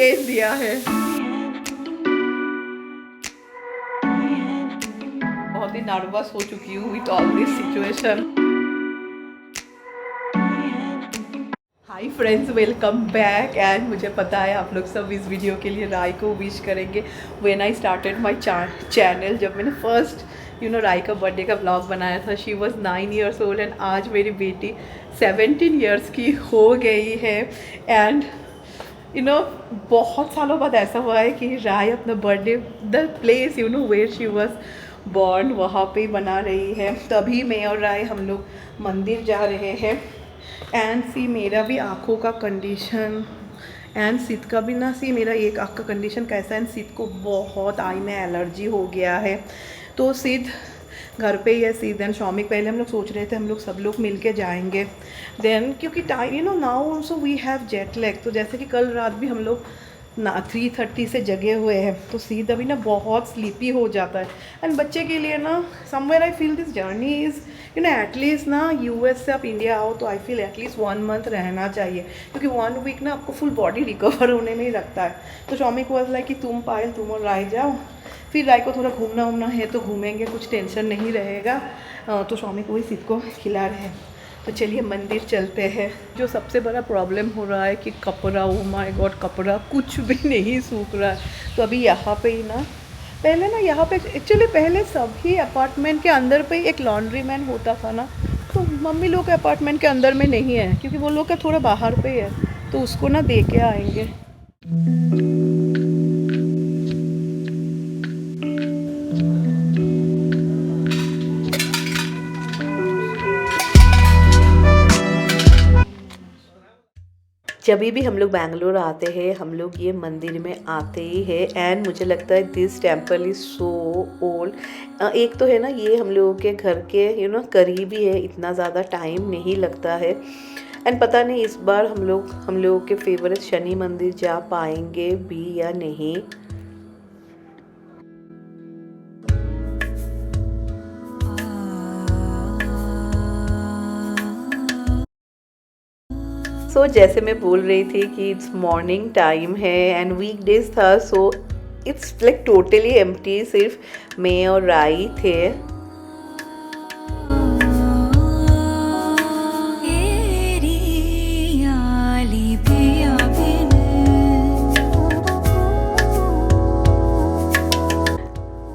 Change दिया है। बहुत ही नर्वस हो चुकी हूँ with all this situation. Hi friends, welcome back. And मुझे पता है आप लोग सब इस वीडियो के लिए राय को विश करेंगे। When I started my channel, जब मैंने फर्स्ट राय का बर्थडे का व्लॉग बनाया था, she was 9 years old and आज मेरी बेटी 17 years की हो गई है। एंड बहुत सालों बाद ऐसा हुआ है कि राय अपना birthday the place where she was born वहाँ पे बना रही है। तभी मैं और राय हम लोग मंदिर जा रहे हैं। एंड सी मेरा भी आँखों का कंडीशन एंड सिद का भी ना, सी मेरा एक आँख का कंडीशन कैसा है, एंड सिद को बहुत आई में एलर्जी हो गया है। तो सिद घर पे ही है। सिद एंड शौमिक, पहले हम लोग सोच रहे थे हम लोग सब लोग मिल के जाएंगे। देन क्योंकि time now also we have jet lag, तो जैसे कि कल रात भी हम लोग 3:30 से जगे हुए हैं, तो सीध अभी ना बहुत स्लीपी हो जाता है। एंड बच्चे के लिए ना somewhere I feel this journey is at least ना यूएस से आप इंडिया आओ तो आई फील एटलीस्ट 1 month रहना चाहिए, क्योंकि 1 week ना आपको फुल बॉडी रिकवर होने में ही लगता है। तो शौमिक वाज लाइक कि तुम पायल, तुम और राय जाओ, फिर राय को थोड़ा घूमना उमना है तो घूमेंगे, कुछ टेंशन नहीं रहेगा। तो शौमिक वही सिद को खिला रहे हैं। तो चलिए मंदिर चलते हैं। जो सबसे बड़ा प्रॉब्लम हो रहा है कि कपड़ा, ओ माय गॉड, कपड़ा कुछ भी नहीं सूख रहा है। तो अभी यहाँ पे ही ना, पहले ना यहाँ पे एक्चुअली पहले सभी अपार्टमेंट के अंदर पे एक लॉन्ड्री मैन होता था ना, तो मम्मी लोग के अपार्टमेंट के अंदर में नहीं है, क्योंकि वो लोग का थोड़ा बाहर पे है, तो उसको ना दे के आएंगे। जब भी हम लोग बैंगलोर आते हैं, हम लोग ये मंदिर में आते ही है। एंड मुझे लगता है this temple is so old. एक तो है ना, ये हम लोगों के घर के करीब ही है, इतना ज़्यादा टाइम नहीं लगता है। एंड पता नहीं इस बार हम लोगों के फेवरेट शनि मंदिर जा पाएंगे भी या नहीं। सो जैसे मैं बोल रही थी कि इट्स मॉर्निंग टाइम है एंड वीकडेज था, so it's like totally empty, सिर्फ मैं और राई थे।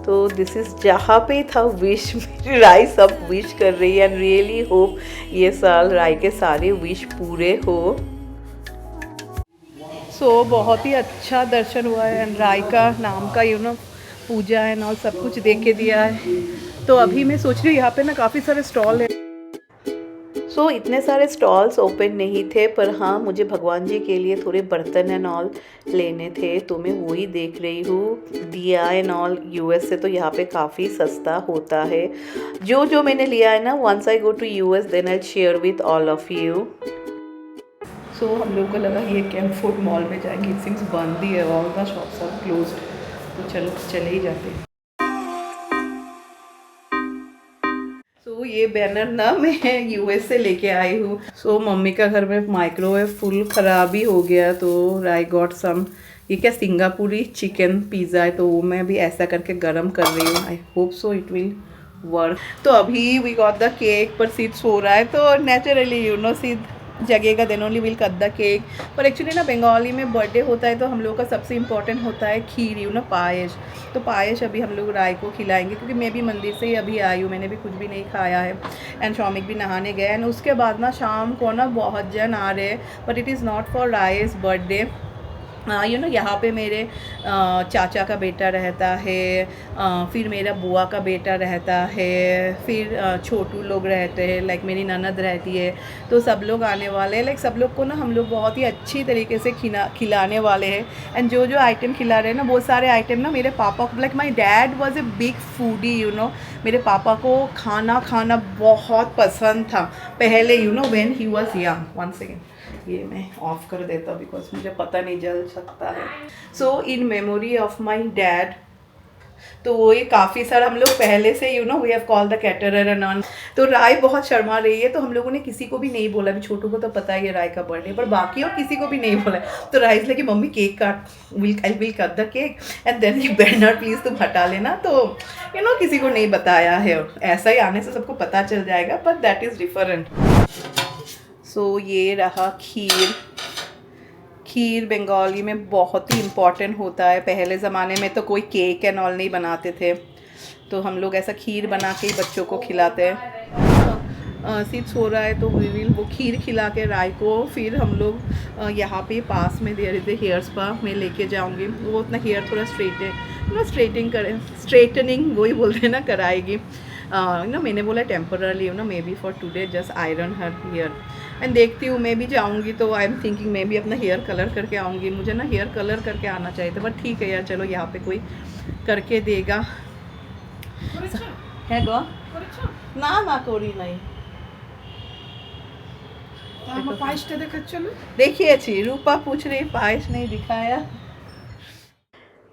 तो दिस इज़ जहाँ पे था विश, मेरी राय सब विश कर रही है एंड रियली होप ये साल राय के सारे विश पूरे हो। सो बहुत ही अच्छा दर्शन हुआ है एंड राय का नाम का पूजा है और सब कुछ देख के दिया है। तो अभी मैं सोच रही हूँ यहाँ पे ना काफ़ी सारे स्टॉल है। सो इतने सारे स्टॉल्स ओपन नहीं थे, पर हाँ मुझे भगवान जी के लिए थोड़े बर्तन एंड ऑल लेने थे, तो मैं वही देख रही हूँ। दिया एंड ऑल यूएस से तो यहाँ पे काफ़ी सस्ता होता है। जो मैंने लिया है ना, once I go to US then I share with all of you. So हम लोगों को लगा ये कैंप फूड मॉल में जाएंगे, इट सिंग्स बंद ही है, all the shops are closed, तो चलो चले ही जाते हैं। सो ये बैनर ना मैं यूएस से लेके आई हूँ। सो मम्मी का घर में माइक्रोवेव फुल ख़राब ही हो गया, तो आई गॉट सम, ये क्या सिंगापुरी चिकन पिज़्ज़ा है, तो वो मैं भी ऐसा करके गरम कर रही हूँ। I hope so it will work. तो अभी वी गॉट द केक, पर सिद सो रहा है, तो नेचुरली सिद जगेगा then only will cut the cake. पर एक्चुअली ना बंगाली में बर्थडे होता है तो हम लोग का सबसे इम्पॉर्टेंट होता है खीर, पायस। तो पायस अभी हम लोग राय को खिलाएंगे, क्योंकि मैं भी मंदिर से ही अभी आई हूँ, मैंने भी कुछ भी नहीं खाया है। एंड शौमिक भी नहाने गए। एंड उसके बाद ना शाम को ना बहुत जन आ रहे हैं, but it is not for rice birthday. यहाँ पे मेरे चाचा का बेटा रहता है, फिर मेरा बुआ का बेटा रहता है, फिर छोटू लोग रहते हैं, लाइक मेरी ननद रहती है, तो सब लोग आने वाले हैं। लाइक सब लोग को ना हम लोग बहुत ही अच्छी तरीके से खिलाने वाले हैं। एंड जो आइटम खिला रहे हैं ना, बहुत सारे आइटम ना मेरे पापा को, like my dad was a big foodie, मेरे पापा को खाना बहुत पसंद था पहले, when he was young. One second, ये मैं ऑफ कर देता हूँ बिकॉज मुझे पता नहीं जल सकता है। So in memory of my dad तो वो ये काफ़ी सारा हम लोग पहले से we have call the caterer and on. तो राय बहुत शर्मा रही है, तो हम लोगों ने किसी को भी नहीं बोला। अभी छोटू को तो पता ही है राय का बर्थडे, पर बाकी और किसी को भी नहीं बोला। तो राय इसलिए कि मम्मी केक काट, I will cut the cake and then you banner please तुम हटा लेना। तो किसी को नहीं बताया है। ऐसा ही आने से सबको पता चल जाएगा, बट दैट इज़ डिफरेंट। सो ये रहा खीर। खीर बंगाली में बहुत ही इम्पॉर्टेंट होता है। पहले ज़माने में तो कोई केक एंड ऑल नहीं बनाते थे, तो हम लोग ऐसा खीर बना के ही बच्चों को खिलाते हैं। सिर्फ सो रहा है तो वो खीर खिला के राय को फिर हम लोग यहाँ पे पास में देर इज हेयर स्पा में लेके जाऊँगी। वो अपना हेयर थोड़ा स्ट्रेटनिंग वही बोलते हैं ना, कराएगी। मैंने बोला temporarily may be for today just iron her hair and देखती हूँ। मैं भी जाऊँगी तो आई एम थिंकिंग मैं भी अपना हेयर कलर करके आऊँगी। मुझे ना हेयर कलर करके आना चाहिए था, बट ठीक है यार, चलो यहाँ पे कोई करके देगा है गो ना कोरी नहीं। देखिए अच्छी रूपा पूछ रही पायस नहीं दिखाया।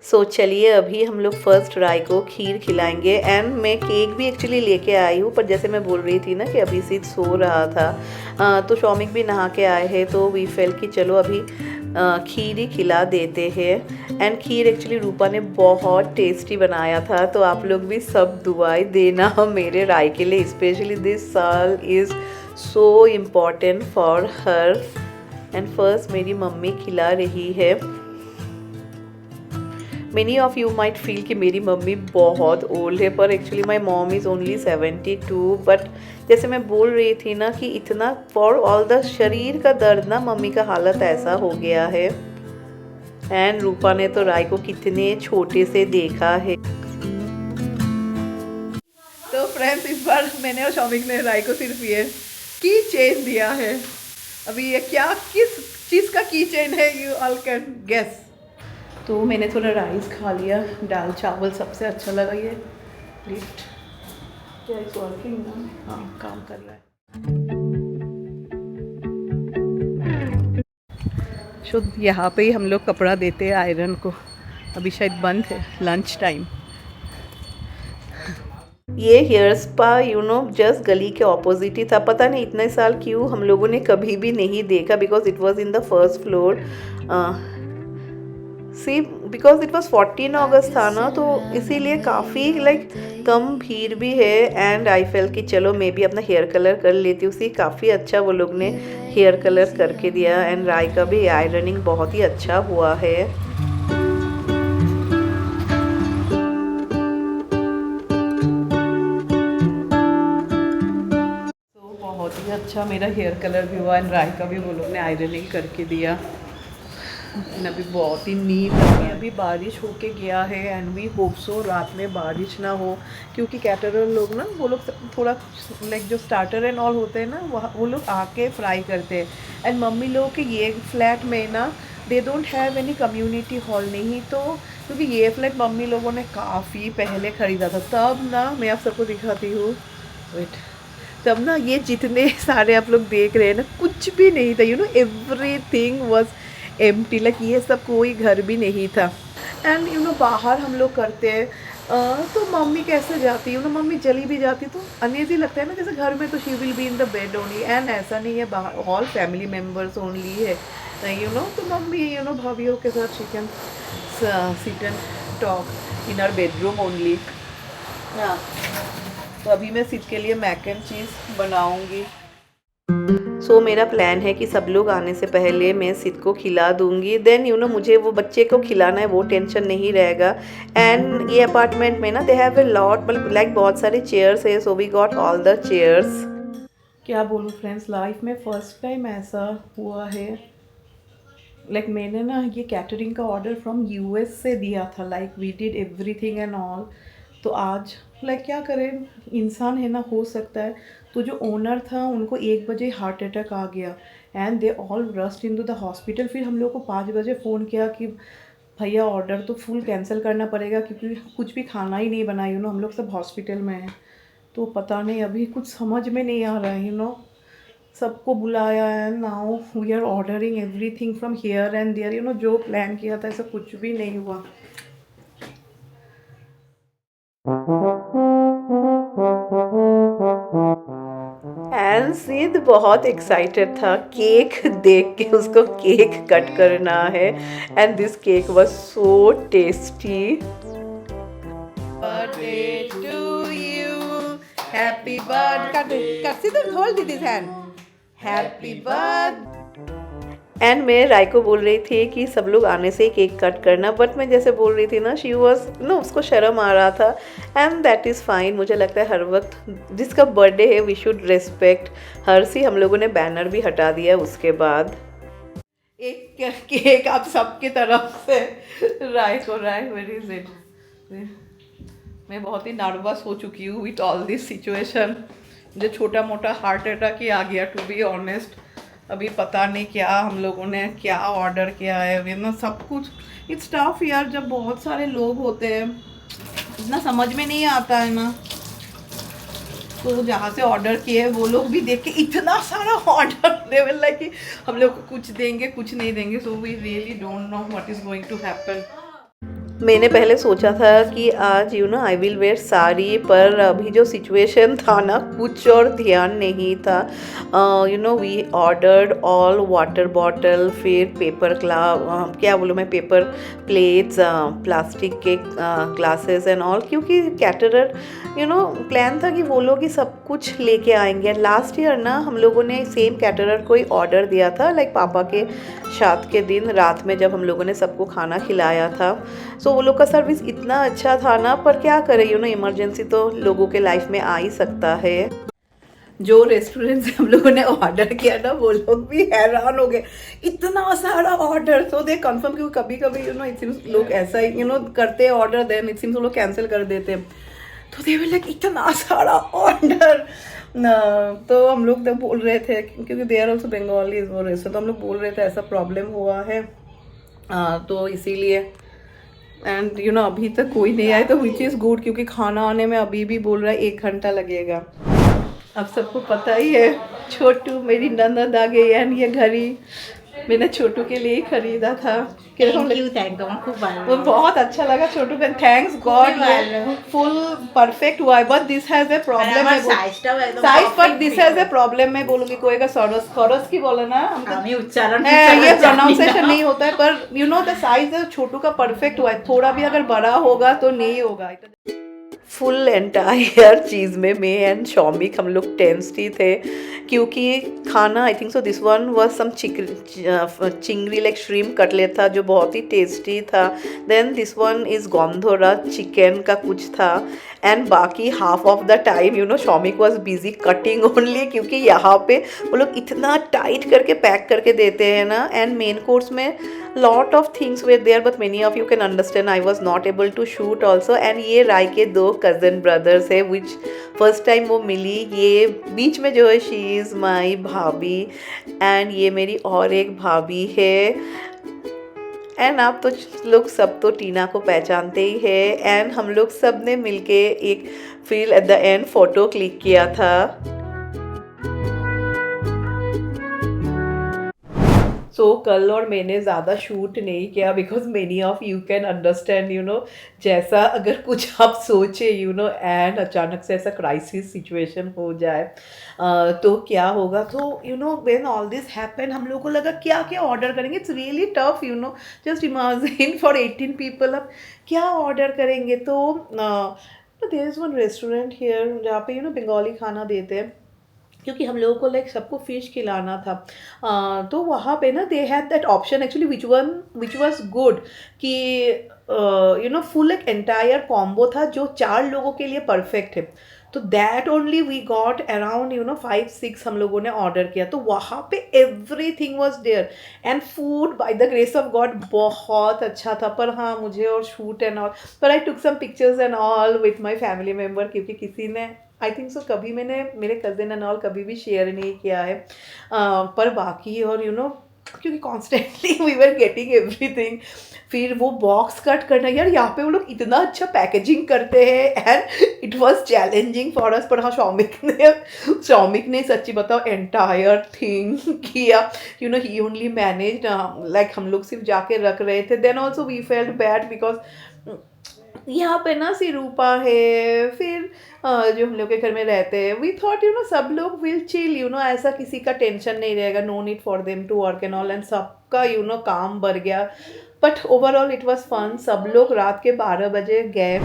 सो चलिए अभी हम लोग फर्स्ट राय को खीर खिलाएंगे। एंड मैं केक भी एक्चुअली लेके आई हूँ, पर जैसे मैं बोल रही थी ना कि अभी सिर्फ सो रहा था, तो शौमिक भी नहा के आए हैं, तो वी फेल कि चलो अभी खीर ही खिला देते हैं। एंड खीर एक्चुअली रूपा ने बहुत टेस्टी बनाया था, तो आप लोग भी सब दुआएं देना मेरे राय के लिए, स्पेशली दिस साल is so important for her. And first मेरी मम्मी खिला रही है। Many of you might feel कि मेरी मम्मी बहुत ओल्ड है, पर actually my mom is only 72। But जैसे मैं बोल रही थी ना कि इतना फॉर ऑल द शरीर का दर्द ना मम्मी का हालत ऐसा हो गया है। एंड रूपा ने तो राय को कितने छोटे से देखा है। तो फ्रेंड्स इस बार मैंने और शौमिक ने राय को सिर्फ ये की चेन दिया है। अभी ये क्या किस चीज़ का की चेन है, यू ऑल कैन गेस। तो मैंने थोड़ा राइस खा लिया, दाल चावल सबसे अच्छा लगा। ये लिफ्ट क्या इस वर्किंग ना, हाँ काम कर रहा है। शुद्ध यहाँ पे ही हम लोग कपड़ा देते हैं आयरन को, अभी शायद बंद है लंच टाइम। ये हेयर स्पा जस्ट गली के ऑपोजिट ही था। पता नहीं इतने साल क्यों हम लोगों ने कभी भी नहीं देखा, because it was in the first floor. See because it was 14 August था ना, तो इसीलिए काफ़ी कम भीड़ भी है। एंड आई फेल कि चलो मैं भी अपना हेयर कलर कर लेती हूँ। सी काफ़ी अच्छा वो लोग ने हेयर कलर करके दिया। एंड राय का भी आयरनिंग बहुत ही अच्छा हुआ है। तो बहुत ही अच्छा मेरा हेयर कलर भी हुआ एंड राय का भी वो लोग ने आयरनिंग करके दिया। अभी बहुत ही नींद लगी। अभी बारिश होके गया है एंड वी होप सो रात में बारिश ना हो, क्योंकि कैटरर लोग ना वो लोग थोड़ा जो स्टार्टर एंड ऑल होते हैं ना, वो लोग आके फ्राई करते हैं। एंड मम्मी लोग के ये फ्लैट में ना they don't have any community hall, नहीं तो क्योंकि ये फ्लैट मम्मी लोगों ने काफ़ी पहले ख़रीदा था। तब ना मैं आप सबको दिखाती हूँ, वेट, तब ना ये जितने सारे आप लोग देख रहे हैं ना, कुछ भी नहीं था। एवरीथिंग वाज एम्प्टी, ये सब कोई घर भी नहीं था। एंड बाहर हम लोग करते हैं, तो मम्मी कैसे जाती है, मम्मी चली भी जाती तो अनईजी लगता है ना, जैसे घर में तो she will be in the bed only. And ऐसा नहीं है, बाहर ऑल फैमिली मेम्बर्स ओनली है तो मम्मी भाभीियों के साथ she can sit and talk in our bedroom only. हाँ, तो अभी मैं सिट के लिए मैक एंड चीज़ बनाऊँगी। सो मेरा प्लान है कि सब लोग आने से पहले मैं सिद को खिला दूंगी। देन मुझे वो बच्चे को खिलाना है, वो टेंशन नहीं रहेगा। एंड ये अपार्टमेंट में ना दे हैव ए लॉट, मतलब बहुत सारे चेयर्स है, so we got all the chairs. क्या बोलूँ फ्रेंड्स, लाइफ में फर्स्ट टाइम ऐसा हुआ है। मैंने ना ये कैटरिंग का ऑर्डर फ्रॉम यूएस से दिया था, we did everything and all. तो आज क्या करें, इंसान है ना, हो सकता है। तो जो ओनर था उनको 1 बजे हार्ट अटैक आ गया and they all rushed into the hospital. फिर हम लोग को 5 बजे फ़ोन किया कि भैया ऑर्डर तो फुल कैंसिल करना पड़ेगा, क्योंकि कुछ भी खाना ही नहीं बना। हम लोग सब हॉस्पिटल में हैं। तो पता नहीं, अभी कुछ समझ में नहीं आ रहा है। सबको बुलाया है, now we are ordering everything from here and there. जो प्लान किया था ऐसा कुछ भी नहीं हुआ। एंड सिद बहुत एक्साइटेड था केक देख के, उसको केक कट करना है। And this cake was so tasty. Birthday to you, happy birthday, Sit and hold it his hand, happy birthday। And मैं राय को बोल रही थी कि सब लोग आने से ही केक कट करना, बट मैं जैसे बोल रही थी ना, शी वॉज नो, उसको शर्म आ रहा था। And that is fine. मुझे लगता है हर वक्त जिसका बर्थडे है वी शुड रिस्पेक्ट हर सी। हम लोगों ने बैनर भी हटा दिया उसके बाद। एक केक आप सबकी तरफ से राय को। राय वेयर इज इट? मैं बहुत ही नर्वस हो चुकी हूँ विथ ऑल दिस सिचुएशन। मुझे छोटा मोटा हार्ट अटैक ही आ गया, टू बी ऑनेस्ट। अभी पता नहीं क्या हम लोगों ने क्या ऑर्डर किया है, ना सब कुछ इट्स टफ यार। जब बहुत सारे लोग होते हैं इतना समझ में नहीं आता है ना। तो जहाँ से ऑर्डर किए वो लोग भी देख के इतना सारा ऑर्डर दे विल लाइक कि हम लोग को कुछ देंगे कुछ नहीं देंगे। So we really don't know what is going to happen. मैंने पहले सोचा था कि आज आई विल वेयर साड़ी, पर अभी जो सिचुएशन था ना कुछ और ध्यान नहीं था। We ordered all water bottle, फिर पेपर क्या बोलूँ मैं, पेपर प्लेट्स, प्लास्टिक के ग्लासेस एंड ऑल, क्योंकि कैटरर प्लान था कि वो लोग ही सब कुछ लेके आएंगे। लास्ट ईयर ना हम लोगों ने सेम कैटरर को ही ऑर्डर दिया था, लाइक पापा के शादी के दिन रात में जब हम लोगों ने सबको खाना खिलाया था। सो वो लोग का सर्विस इतना अच्छा था ना, पर क्या करें इमरजेंसी तो लोगों के लाइफ में आ ही सकता है। जो रेस्टोरेंट से हम लोगों ने ऑर्डर किया ना वो लोग भी हैरान हो गए, इतना सारा ऑर्डर। तो दे कंफर्म, क्योंकि कभी कभी इट सीम्स लोग ऐसा ही करते हैं ऑर्डर, देन इट सीम्स वो लोग कैंसिल कर देते हैं। तो दे वर लाइक इतना सारा ऑर्डर ना। तो हम लोग तब बोल रहे थे, क्योंकि दे आर ऑल्सो बंगाली वो रेस्टोरेंट, तो हम लोग बोल रहे थे ऐसा प्रॉब्लम हुआ है तो इसीलिए। एंड अभी तक कोई नहीं आया, तो विच इज़ गुड, क्योंकि खाना आने में अभी भी बोल रहा है 1 घंटा लगेगा। अब सबको पता ही है छोटू मेरी ननद आ गई। एंड ये घड़ी मैंने छोटू के लिए ही खरीदा था। वो बहुत अच्छा लगा छोटू का, थैंक्स गॉड। फुल परफेक्ट हुआ है, but this has a problem है size, but this has a problem. मैं बोलूँगी कोई का सरस खरस की बोले ना, उच्चारण ये प्रोनाउंसिएशन नहीं होता है, पर द साइज छोटू का परफेक्ट हुआ है। थोड़ा भी अगर बड़ा होगा तो नहीं होगा। फुल एंटायर चीज़ में मैं एंड शौमिक हम लोग टेंस्ड ही थे, क्योंकि खाना I think so this one was some chingri like shrimp cutlet था जो बहुत ही टेस्टी था। Then this one is gondhora chicken का कुछ था। एंड बाकी half of the time Shoumik was busy cutting only, क्योंकि यहाँ पे वो लोग इतना टाइट करके पैक करके देते हैं ना। एंड मेन कोर्स में lot of things were there, but many of you can understand I was not able to shoot also। and ये राय के 2 कज़न ब्रदर्स है which फर्स्ट टाइम वो मिली। ये बीच में जो है शी इज़ माई भाभी, एंड ये मेरी और एक भाभी है। एंड आप तो लोग सब तो टीना को पहचानते ही है। एंड हम लोग सब ने मिलके एक फिर at the end photo click किया था। सो कल और मैंने ज़्यादा शूट नहीं किया, because many of you can understand जैसा अगर कुछ आप सोचे एंड अचानक से ऐसा क्राइसिस सिचुएशन हो जाए तो क्या होगा। तो व्हेन ऑल दिस हैपन हम लोगों को लगा क्या क्या ऑर्डर करेंगे। It's really tough just imagine for 18 people अब क्या ऑर्डर करेंगे। तो there is one restaurant here जहाँ पे बंगाली खाना देते हैं, क्योंकि हम लोगों को लाइक सबको फ़िश खिलाना था। तो वहाँ पे ना they had that option actually which was good कि फुल एक एंटायर कॉम्बो था जो 4 लोगों के लिए परफेक्ट है। तो that only we got around 5-6 हम लोगों ने ऑर्डर किया। तो वहाँ पे everything was there and food by the grace of God बहुत अच्छा था। पर हाँ मुझे और शूट एंड ऑल, पर I took some pictures and all with my family member, क्योंकि किसी ने आई थिंक सो कभी मैंने मेरे कज़िन एंड ऑल कभी भी शेयर नहीं किया है। पर बाकी और क्योंकि constantly we were getting everything. फिर वो बॉक्स कट करना, यार यहाँ पे वो लोग इतना अच्छा पैकेजिंग करते हैं and it was challenging for us. पर हाँ शौमिक ने सच्ची बताओ एंटायर थिंग किया। ही ओनली मैनेज लाइक हम लोग सिर्फ जाके रख रहे थे। Then also we felt bad because यहाँ पे ना सिरूपा है, फिर जो हम लोग के घर में रहते हैं, वी थॉट सब लोग विल चिल, ऐसा किसी का टेंशन नहीं रहेगा, no need for them to work and all, and सबका काम बढ़ गया, but overall it was fun. सब लोग रात के 12 बजे गए।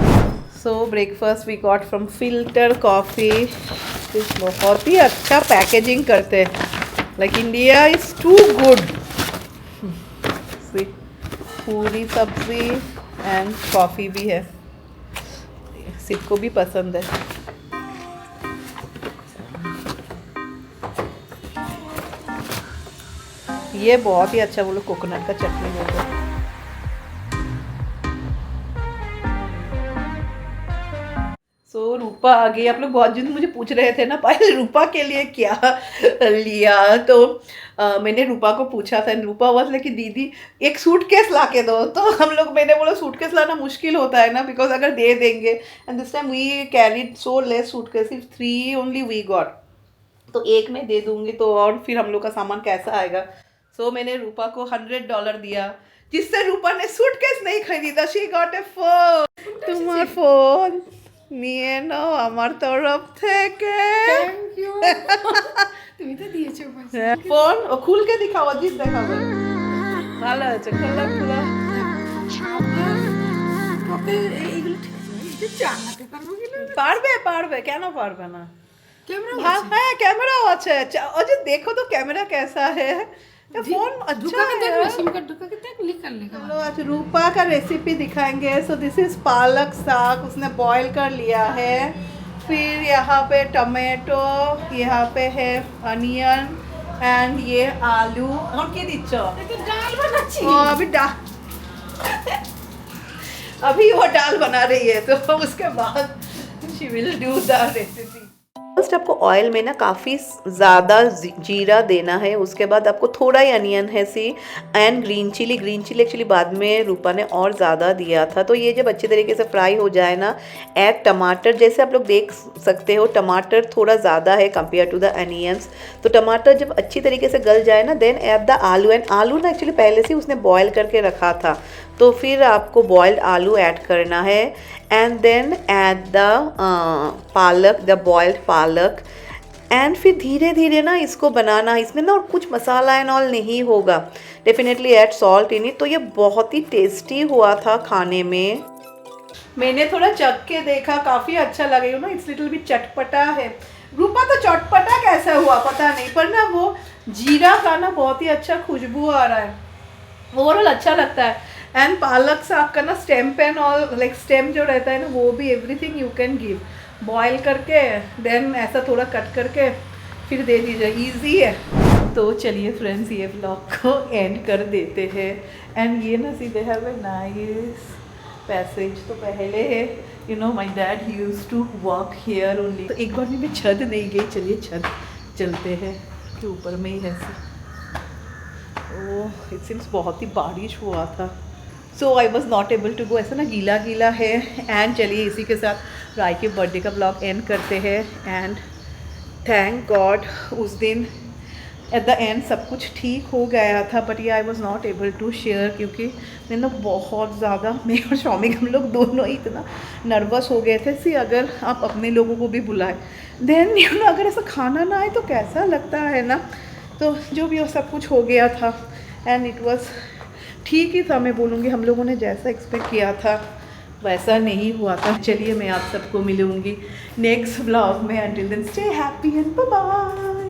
So breakfast we got from filter coffee, बहुत ही अच्छा पैकेजिंग करते हैं, like India is too good. Puri सब्जी एंड कॉफ़ी भी है, सिर्फ को भी पसंद है। ये बहुत ही अच्छा, वो लोग कोकोनट का चटनी बोलते हैं। सो रूपा आ गई। आप लोग बहुत दिन मुझे पूछ रहे थे ना पायल रूपा के लिए क्या लिया, तो मैंने रूपा को पूछा था, रूपा वाज लाइक कि दीदी एक सूटकेस ला के दो, तो हम लोग, मैंने बोला सूटकेस लाना मुश्किल होता है ना, बिकॉज अगर दे देंगे, and this time we carried so less suitcase, 3 only we got, तो एक में दे दूंगी तो और फिर हम लोग का सामान कैसा आएगा। सो मैंने रूपा को $100 दिया, जिससे रूपा ने सूटकेस नहीं खरीदा, शी गॉट ए फोन। तुम्हारा फोन নিয়ে নাও আমার তরফ থেকে। Thank you. তুমি তো দিয়েছো পয়সা। ফোন ও খুলকে দেখাও, অজিত দেখাবে, ভালো আছে, খোলা খোলা। তোকে এইগুলো ঠিক আছে, এটা চালাতে পারবো কি না? পারবে পারবে, কেন পারবে না? ক্যামেরা আছে? হ্যাঁ ক্যামেরাও আছে। অজিত देखो तो कैमरा कैसा है, ये फोन अच्छा ढुका के देख है। ना, सिम कार्ड ढुका के देख, लिखा लिखा। चलो आज रूपा का रेसिपी दिखाएंगे। सो दिस इज पालक साग, उसने बॉईल कर लिया है, फिर यहाँ पे टमाटो, यहाँ पे है अनियन एंड ये आलू, और কি দিচ্ছ? এটা ডাল বানাচ্ছি। ও अभी डाल अभी वो दाल बना रही है, तो उसके बाद she will do the recipe. First आपको ऑयल में ना काफ़ी ज़्यादा जीरा देना है, उसके बाद आपको थोड़ा ही अनियन है सी, एंड ग्रीन चिली एक्चुअली बाद में रूपा ने और ज़्यादा दिया था। तो ये जब अच्छे तरीके से फ्राई हो जाए ना, ऐड टमाटर, जैसे आप लोग देख सकते हो टमाटर थोड़ा ज़्यादा है कंपेयर टू द अनियंस, तो टमाटर जब अच्छी तरीके से गल जाए ना, देन ऐड द आलू, एंड आलू ना एक्चुअली पहले से उसने बॉयल करके रखा था, तो फिर आपको बॉयल्ड आलू ऐड करना है, एंड देन ऐड द पालक, द बॉयल्ड पालक, एंड फिर धीरे धीरे ना इसको बनाना। इसमें ना और कुछ मसाला एंड ऑल नहीं होगा, definitely add salt in it. तो ये बहुत ही टेस्टी हुआ था खाने में। मैंने थोड़ा चख के देखा, काफ़ी अच्छा लगा, ना इट्स लिटिल भी चटपटा है। रूपा तो चटपटा कैसा हुआ पता नहीं, पर ना वो जीरा का ना बहुत ही अच्छा खुशबू आ रहा है, ओवरऑल अच्छा लगता है। एंड पालक साग का ना स्टेम पेन और लाइक स्टेम जो रहता है ना, वो भी everything you can give, boil करके देन ऐसा थोड़ा कट करके फिर दे दीजिए, इजी है। तो चलिए फ्रेंड्स, ये ब्लॉग को एंड कर देते हैं। एंड ये ना सीधे हैव ए नाइस पैसेज, तो पहले है my dad use to walk here only, तो एक बार भी मैं छत नहीं गई, चलिए छत चलते हैं, कि ऊपर में ही है। ओह इट सीम्स बहुत ही बारिश हुआ था, so I was not able to go, ऐसा ना गीला गीला है। एंड चलिए इसी के साथ राय के बर्थडे का ब्लॉग एंड करते हैं। एंड थैंक गॉड उस दिन एट द एंड सब कुछ ठीक हो गया था, बट ये I was not able to share, क्योंकि मैंने बहुत ज़्यादा, मैं और शौमिक हम लोग दोनों ही इतना नर्वस हो गए थे। सी अगर आप अपने लोगों को भी बुलाए, देन अगर ऐसा खाना ना आए तो कैसा लगता है ना। तो जो भी वो सब कुछ हो गया था, एंड इट वॉज ठीक ही था, मैं बोलूँगी हम लोगों ने जैसा एक्सपेक्ट किया था वैसा नहीं हुआ था। चलिए मैं आप सबको मिलूँगी नेक्स्ट ब्लॉग में, until then stay happy and bye bye.